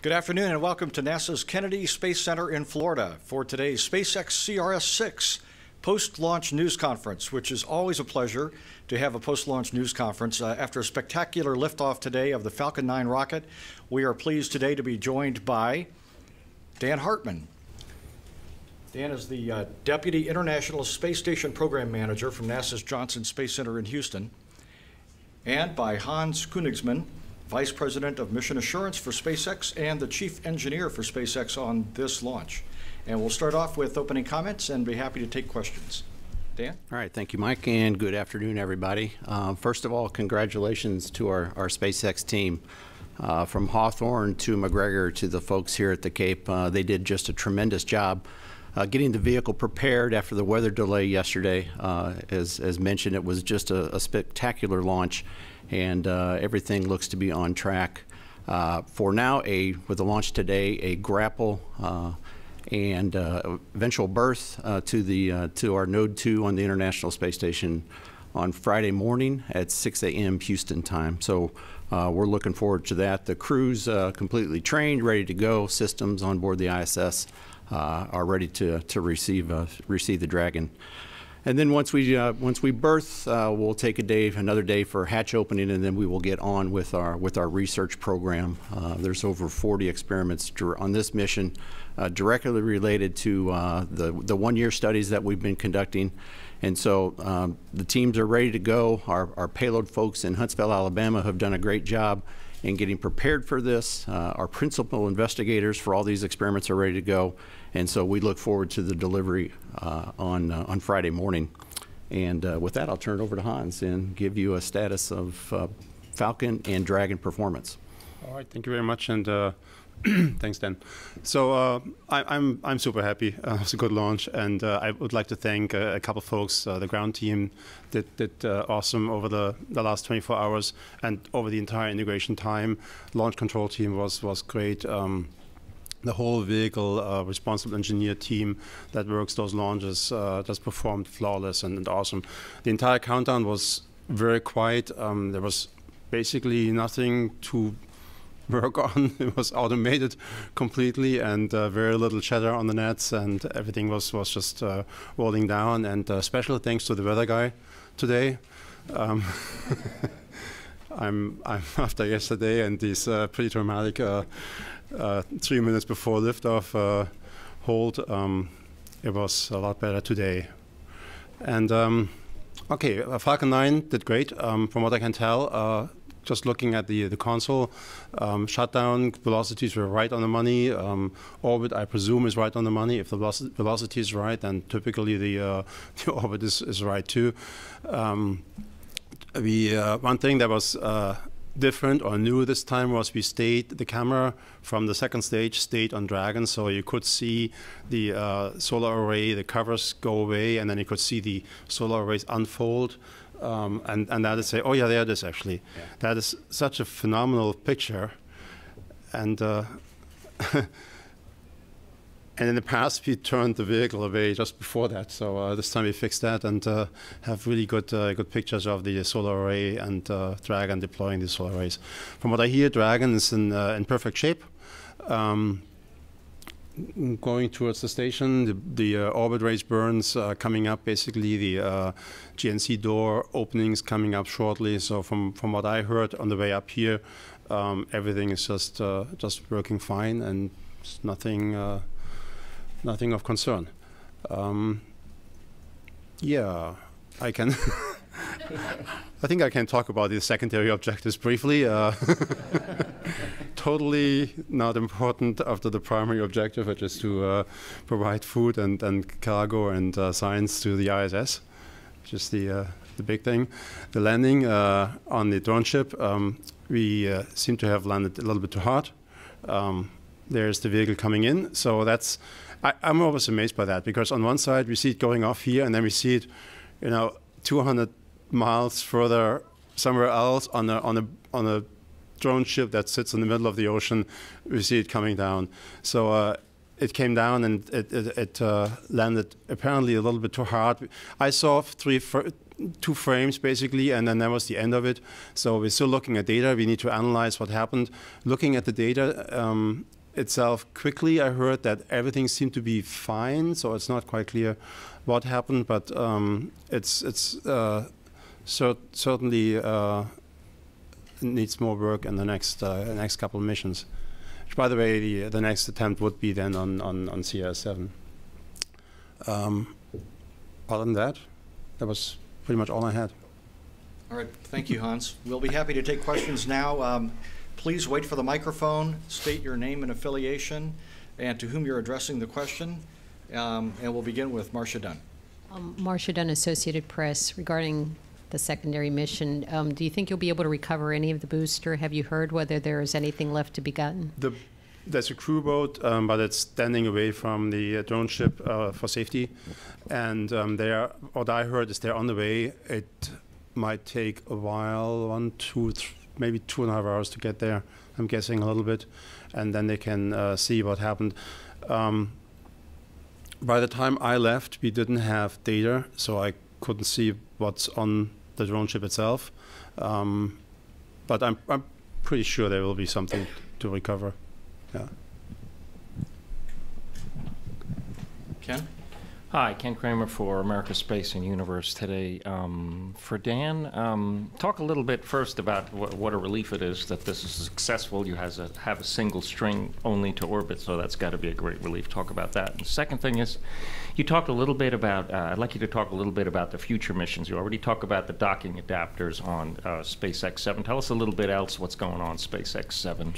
Good afternoon and welcome to NASA's Kennedy Space Center in Florida for today's SpaceX CRS-6 post-launch news conference, which is always a pleasure to have a post-launch news conference. After a spectacular liftoff today of the Falcon 9 rocket, we are pleased today to be joined by Dan Hartman. Dan is the Deputy International Space Station Program Manager from NASA's Johnson Space Center in Houston, and by Hans Koenigsmann, Vice President of Mission Assurance for SpaceX and the Chief Engineer for SpaceX on this launch. And we'll start off with opening comments and be happy to take questions. Dan? All right, thank you, Mike, and good afternoon, everybody. First of all, congratulations to our SpaceX team. From Hawthorne to McGregor to the folks here at the Cape, they did just a tremendous job getting the vehicle prepared after the weather delay yesterday. As mentioned, it was just a spectacular launch, and everything looks to be on track. For now, with the launch today, a grapple and eventual berth to our Node 2 on the International Space Station on Friday morning at 6 a.m. Houston time. So we're looking forward to that. The crew's completely trained, ready to go. Systems on board the ISS are ready to receive the Dragon. And then once we berth, we'll take another day for hatch opening, and then we will get on with our research program. There's over 40 experiments on this mission directly related to the one-year studies that we've been conducting. And so the teams are ready to go. Our payload folks in Huntsville, Alabama have done a great job in getting prepared for this. Our principal investigators for all these experiments are ready to go. And so we look forward to the delivery on Friday morning. And with that, I'll turn it over to Hans and give you a status of Falcon and Dragon performance. All right, thank you very much, and thanks, Dan. So I'm super happy. It was a good launch, and I would like to thank a couple folks. The ground team did awesome over the last 24 hours and over the entire integration time. Launch control team was great. The whole vehicle responsible engineer team that works those launches just performed flawless and awesome. The entire countdown was very quiet. There was basically nothing to work on. It was automated completely, and very little chatter on the nets, and everything was just rolling down. And special thanks to the weather guy today. I'm after yesterday and these pretty dramatic 3 minutes before liftoff hold. It was a lot better today. And okay, Falcon 9 did great. From what I can tell, just looking at the console, shutdown velocities were right on the money. Orbit, I presume, is right on the money. If the velocity is right, then typically the orbit is right too. One thing that was different or new this time was the camera from the second stage stayed on Dragon, so you could see the solar array, the covers go away, and then you could see the solar arrays unfold. And that is oh yeah, there it is actually. Yeah. That is such a phenomenal picture, and and in the past we turned the vehicle away just before that. So this time we fixed that and have really good pictures of the solar array and Dragon deploying the solar arrays. From what I hear, Dragon is in perfect shape. Going towards the station, the orbit race burns coming up. Basically, the GNC door openings coming up shortly. So from what I heard on the way up here, everything is just working fine, and nothing of concern. Yeah, I can. I think I can talk about the secondary objectives briefly. Totally not important after the primary objective, which is to provide food and cargo and science to the ISS, which is the big thing. The landing on the drone ship, we seem to have landed a little bit too hard. There's the vehicle coming in, so that's. I'm always amazed by that, because on one side we see it going off here, and then we see it, 200 miles further somewhere else on a drone ship that sits in the middle of the ocean. We see it coming down. So it came down, and it landed apparently a little bit too hard. I saw 2 frames basically, and then that was the end of it. So we're still looking at data. We need to analyze what happened. Looking at the data itself quickly, I heard that everything seemed to be fine, so it's not quite clear what happened, but it's certainly needs more work in the next couple of missions. Which, by the way, the next attempt would be then on CRS-7. Other than that, that was pretty much all I had. All right, thank you, Hans. We'll be happy to take questions now. Please wait for the microphone, state your name and affiliation, and to whom you're addressing the question. And we'll begin with Marcia Dunn. Marcia Dunn, Associated Press, regarding the secondary mission. Do you think you'll be able to recover any of the booster? Have you heard whether there is anything left to be gotten? There's a crew boat, but it's standing away from the drone ship for safety. And what I heard is they're on the way. It might take a while, maybe 2.5 hours to get there, I'm guessing a little bit. And then they can see what happened. By the time I left, we didn't have data, so I couldn't see what's on the drone ship itself. But I'm pretty sure there will be something to recover. Yeah. Ken? Hi, Ken Kramer for America Space and Universe Today. For Dan, talk a little bit first about what a relief it is that this is successful. You have a single string only to orbit, so that's got to be a great relief. Talk about that. And the second thing is, you talked a little bit about, I'd like you to talk a little bit about the future missions. You already talked about the docking adapters on SpaceX 7. Tell us a little bit else what's going on SpaceX 7.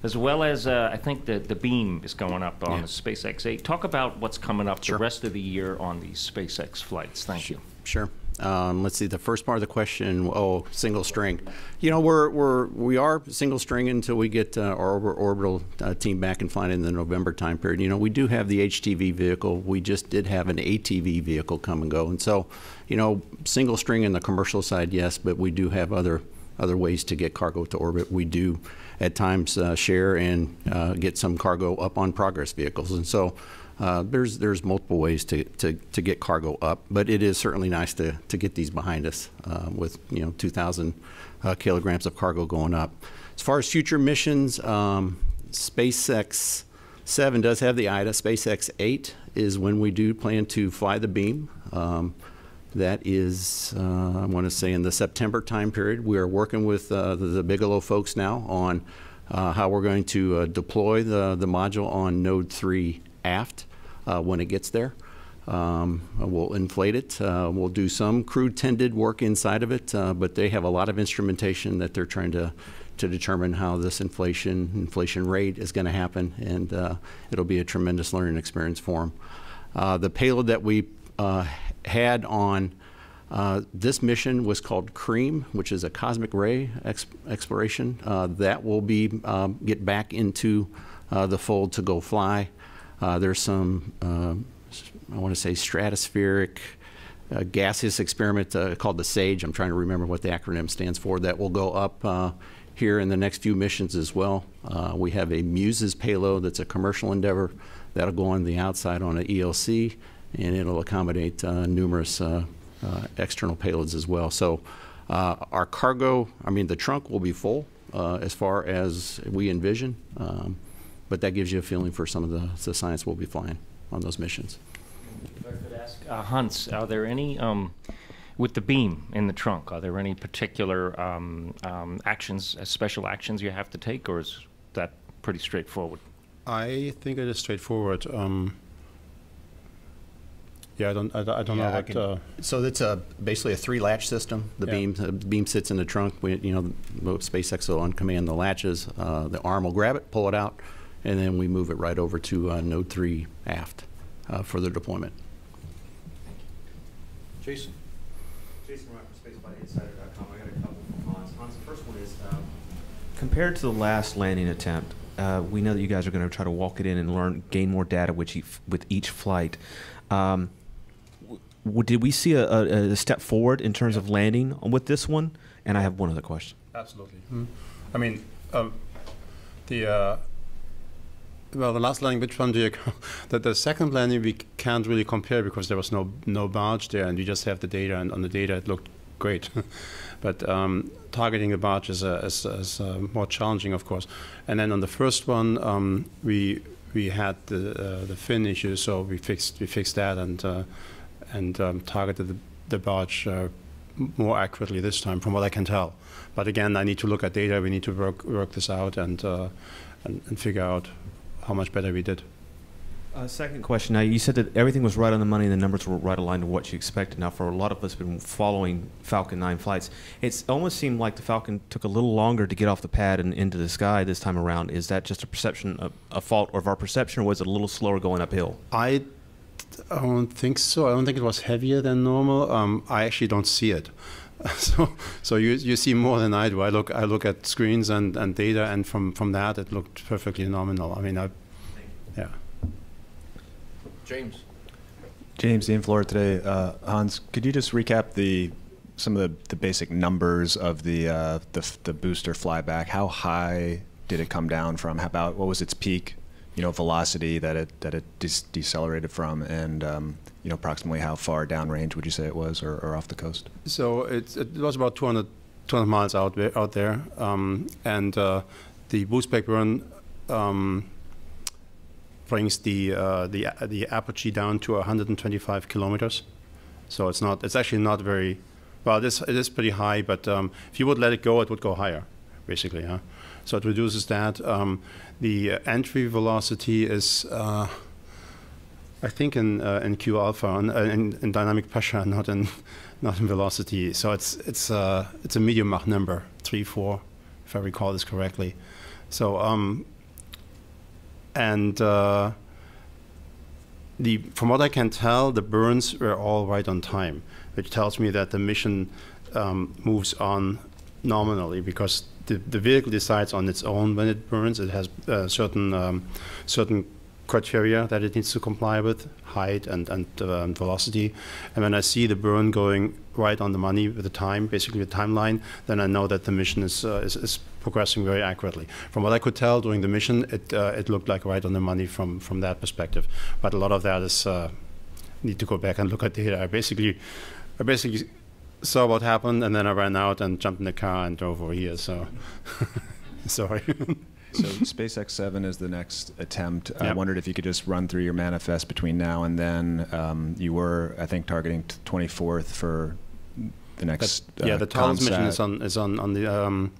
As well as, I think the beam is going up on the SpaceX 8. Talk about what's coming up the rest of the year on these SpaceX flights. Thank you. Sure. Let's see, the first part of the question, single string. You know, we are single string until we get our orbital team back and flying in the November time period. You know, we do have the HTV vehicle. We just did have an ATV vehicle come and go. And so, you know, single string in the commercial side, yes, but we do have other ways to get cargo to orbit. We do at times share and get some cargo up on Progress vehicles. And so there's multiple ways to get cargo up, but it is certainly nice to get these behind us with 2,000 kilograms of cargo going up. As far as future missions, SpaceX 7 does have the IDA. SpaceX 8 is when we do plan to fly the beam. That is, I want to say, in the September time period. We are working with the Bigelow folks now on how we're going to deploy the module on Node 3 aft when it gets there. We'll inflate it. We'll do some crew-tended work inside of it, but they have a lot of instrumentation that they're trying to determine how this inflation rate is going to happen, and it'll be a tremendous learning experience for them. The payload that we had on this mission was called CREAM, which is a cosmic ray exploration. That will be get back into the fold to go fly. There's some, I want to say, stratospheric gaseous experiment called the SAGE. I'm trying to remember what the acronym stands for. That will go up here in the next few missions as well. We have a MUSES payload that's a commercial endeavor. That'll go on the outside on an ELC, and it'll accommodate numerous external payloads as well. So our cargo, the trunk will be full as far as we envision, but that gives you a feeling for some of the science we'll be flying on those missions. If I could ask Hans, are there any, with the beam in the trunk, are there any particular actions, special actions you have to take, or is that pretty straightforward? I think it is straightforward. Yeah, I don't know what. So it's basically a 3-latch system. The beam sits in the trunk. SpaceX will uncommand the latches. The arm will grab it, pull it out, and then we move it right over to Node 3 aft for the deployment. Jason. Jason Rock for SpaceflightInsider.com. I got a couple from Hans. Hans, the first one is, compared to the last landing attempt, we know that you guys are going to try to walk it in and gain more data with each flight. Did we see a step forward in terms of landing with this one? And I have one other question. Absolutely. The Well, the last landing, which one do you the second landing we can't really compare because there was no barge there, and you just have the data, and on the data it looked great. But targeting the barge is more challenging, of course. And then on the first one, we had the fin issue, so we fixed that and targeted the barge more accurately this time, from what I can tell. But again, I need to look at data. We need to work this out and figure out how much better we did. Second question. Now, you said that everything was right on the money and the numbers were right aligned to what you expected. Now, for a lot of us who've been following Falcon 9 flights, it almost seemed like the Falcon took a little longer to get off the pad and into the sky this time around. Is that just a perception, a fault of our perception, or was it a little slower going uphill? I don't think so. I don't think it was heavier than normal. I actually don't see it. So you see more than I do. I look at screens and data, and from that it looked perfectly nominal. I mean, yeah. James, in Florida today. Hans, could you just recap some of the basic numbers of the booster flyback? How high did it come down from? How about what was its peak, velocity that it decelerated from, and approximately how far downrange would you say it was, or off the coast? So it was about 200 miles out there, and the boost back burn brings the apogee down to 125 kilometers. So it's actually not very well. It is pretty high, but if you would let it go higher, basically. Huh? So it reduces that. The entry velocity is, I think, in Q alpha, in dynamic pressure, not in velocity. So it's a medium Mach number, 3-4, if I recall this correctly. So from what I can tell, the burns were all right on time, which tells me that the mission moves on nominally, because the vehicle decides on its own when it burns. It has certain criteria that it needs to comply with, height and velocity. And when I see the burn going right on the money with the time, basically the timeline, then I know that the mission is progressing very accurately. From what I could tell during the mission, it looked like right on the money from that perspective. But a lot of that is need to go back and look at data. I basically saw what happened, and then I ran out and jumped in the car and drove over here. So sorry. So SpaceX 7 is the next attempt. Yep. I wondered if you could just run through your manifest between now and then. You were, I think, targeting 24th for the next. Yeah, the tallest mission is on the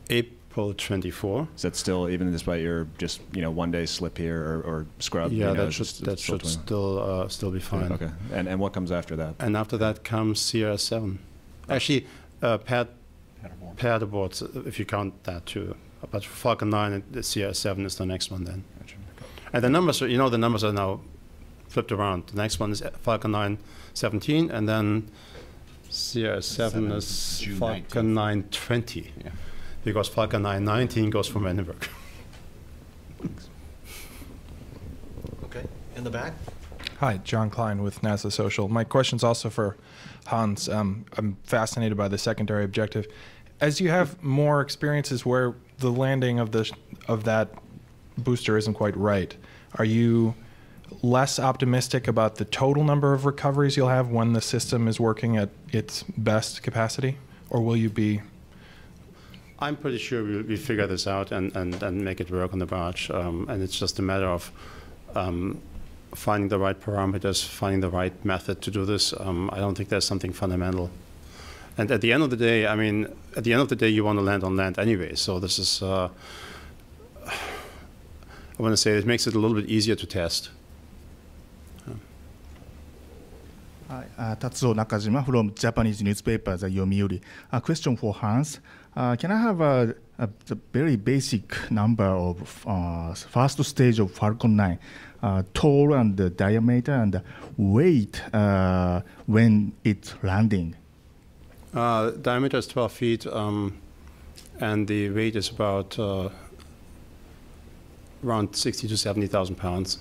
April 24. Is that still, even despite your just 1 day slip here or scrub? Yeah, that should still be fine. Okay, and what comes after that? And after that comes CRS-7. Actually, pad aborts, if you count that too. But Falcon 9 and the CRS-7 is the next one then. Gotcha. And the numbers are now flipped around. The next one is Falcon 9 17, and then CRS-7 is June Falcon 9 20. Yeah. Because Falcon 9 19 goes from Vandenberg. Okay, in the back. Hi, John Klein with NASA Social. My question's also for Hans. I'm fascinated by the secondary objective. As you have more experiences where the landing of that booster isn't quite right, are you less optimistic about the total number of recoveries you'll have when the system is working at its best capacity, or will you be? I'm pretty sure we figure this out and make it work on the barge, and it's just a matter of finding the right parameters, finding the right method to do this. I don't think there's something fundamental. And at the end of the day, you want to land on land anyway. So this is, I want to say, it makes it a little bit easier to test. Tatsuo Nakajima from Japanese newspaper, the Yomiuri. A question for Hans. Can I have a very basic number of first stage of Falcon 9, tall and the diameter and weight when it's landing? Diameter is 12 feet, and the weight is about around 60 to 70,000 pounds.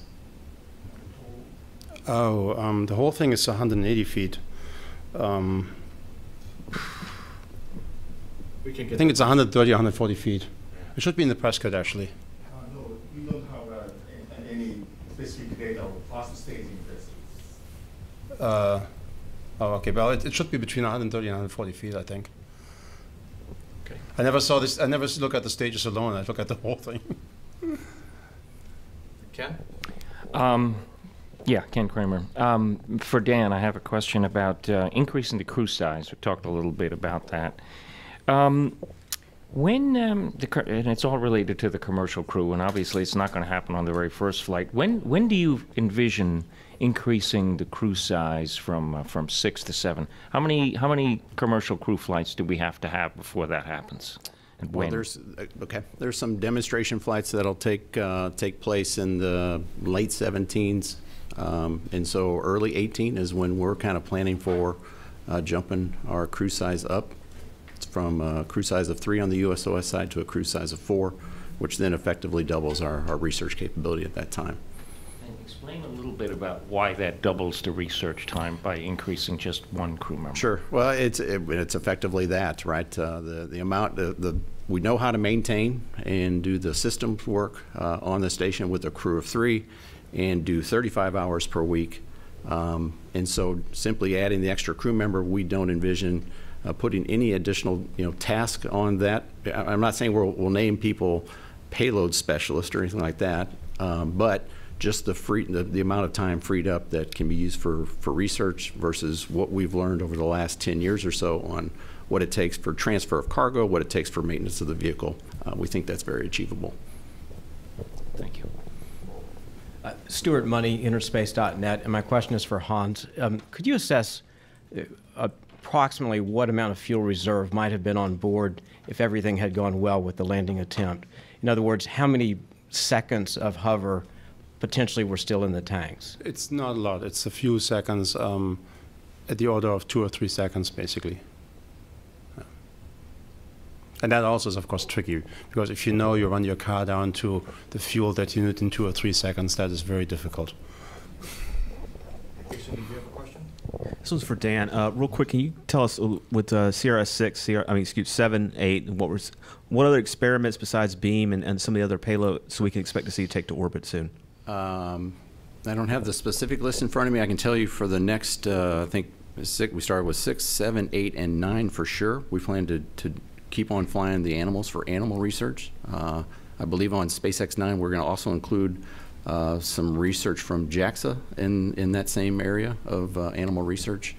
The whole thing is 180 feet. I think it's 130, 140 feet. It should be in the press cut, actually. No, you don't Oh, okay. Well, it should be between 130 and 140 feet, I think. Okay. I never saw this. I never look at the stages alone. I look at the whole thing. Ken? Yeah, Ken Kramer. For Dan, I have a question about increasing the crew size. We talked a little bit about that. When and it's all related to the commercial crew, and obviously it's not going to happen on the very first flight. When do you envision increasing the crew size from 6 to 7? How many commercial crew flights do we have to have before that happens? And Well, when? there's some demonstration flights that'll take place in the late 17s, and so early 18 is when we're kind of planning for jumping our crew size up. It's from a crew size of 3 on the USOS side to a crew size of 4, which then effectively doubles our research capability at that time. And explain a little bit about why that doubles the research time by increasing just one crew member. Sure. Well, it's effectively that, right? The amount we know how to maintain and do the systems work on the station with a crew of 3, and do 35 hours per week. And so, simply adding the extra crew member, we don't envision putting any additional task on that. I'm not saying we'll name people payload specialists or anything like that, but just the amount of time freed up that can be used for research versus what we've learned over the last 10 years or so on what it takes for transfer of cargo, what it takes for maintenance of the vehicle. We think that's very achievable. Thank you. Stuart Money, Interspace.net, and my question is for Hans. Could you assess approximately what amount of fuel reserve might have been on board if everything had gone well with the landing attempt? In other words, how many seconds of hover potentially were still in the tanks? It's not a lot. It's a few seconds, at the order of 2 or 3 seconds, basically. Yeah. And that also is, of course, tricky, because if you run your car down to the fuel that you need in 2 or 3 seconds, that is very difficult. Jason, do you have a question? This one's for Dan. Real quick, can you tell us with CRS-6, 7, 8, what other experiments besides beam and some of the other payloads we can expect to see you take to orbit soon? I don't have the specific list in front of me. I can tell you for the next, I think we started with 6, 7, 8, and 9 for sure. We plan to keep on flying the animals for animal research. I believe on SpaceX 9 we're going to also include some research from JAXA in that same area of animal research.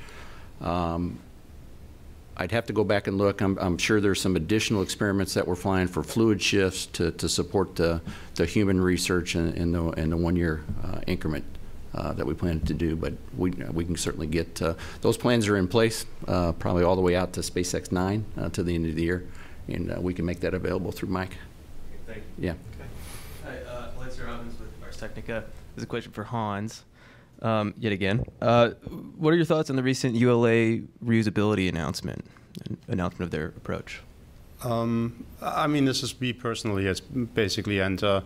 I'd have to go back and look. I'm sure there's some additional experiments that we're flying for fluid shifts to support the human research in the 1-year increment that we plan to do. But we can certainly get those plans are in place, probably all the way out to SpaceX 9 to the end of the year, and we can make that available through Mike. Thank you. Yeah. Hi, Lance Robbins with Ars Technica. This is a question for Hans, yet again. What are your thoughts on the recent ULA reusability announcement of their approach? I mean, this is me personally, it's basically, and I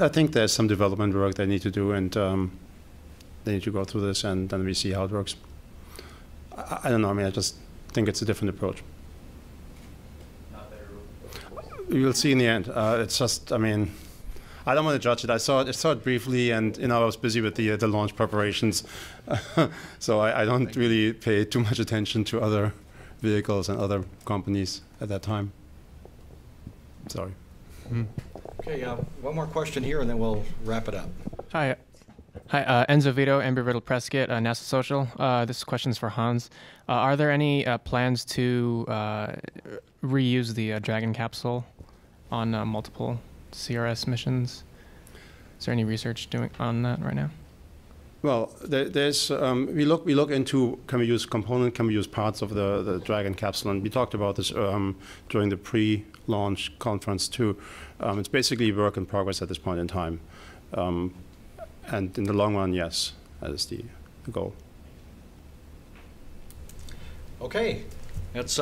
think there's some development work they need to do, and they need to go through this, and then we see how it works. I don't know, I mean, I just think it's a different approach. You'll see in the end. It's just, I mean, I don't want to judge it. I saw it briefly, and I was busy with the launch preparations, so I don't really pay too much attention to other vehicles and other companies at that time. Sorry. Okay, one more question here, and then we'll wrap it up. Hi, Enzo Vito, Embry Riddle Prescott, NASA Social. This question is for Hans. Are there any plans to reuse the Dragon capsule on multiple CRS missions? Is there any research doing on that right now? Well, there's we look into, can we use component, can we use parts of the Dragon capsule, and we talked about this during the pre-launch conference too. It's basically work in progress at this point in time, and in the long run, yes, that is the goal. Okay, that's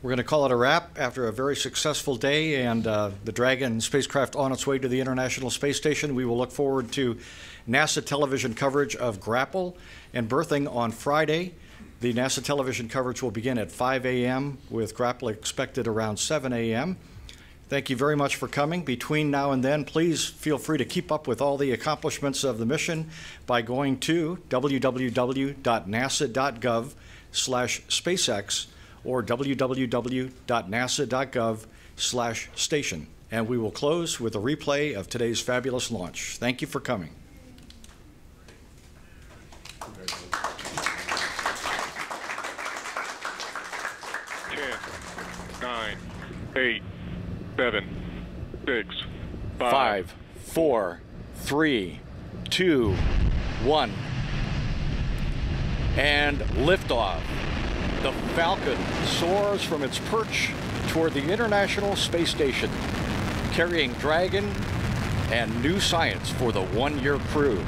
we're going to call it a wrap after a very successful day and the Dragon spacecraft on its way to the International Space Station. We will look forward to NASA television coverage of Grapple and berthing on Friday. The NASA television coverage will begin at 5 a.m. with Grapple expected around 7 a.m. Thank you very much for coming. Between now and then, please feel free to keep up with all the accomplishments of the mission by going to www.nasa.gov/SpaceX or www.nasa.gov/station. And we will close with a replay of today's fabulous launch. Thank you for coming. 9, 8, 7, 6, 5, 4, 3, 2, 1. And liftoff. The Falcon soars from its perch toward the International Space Station, carrying Dragon and new science for the one-year crew.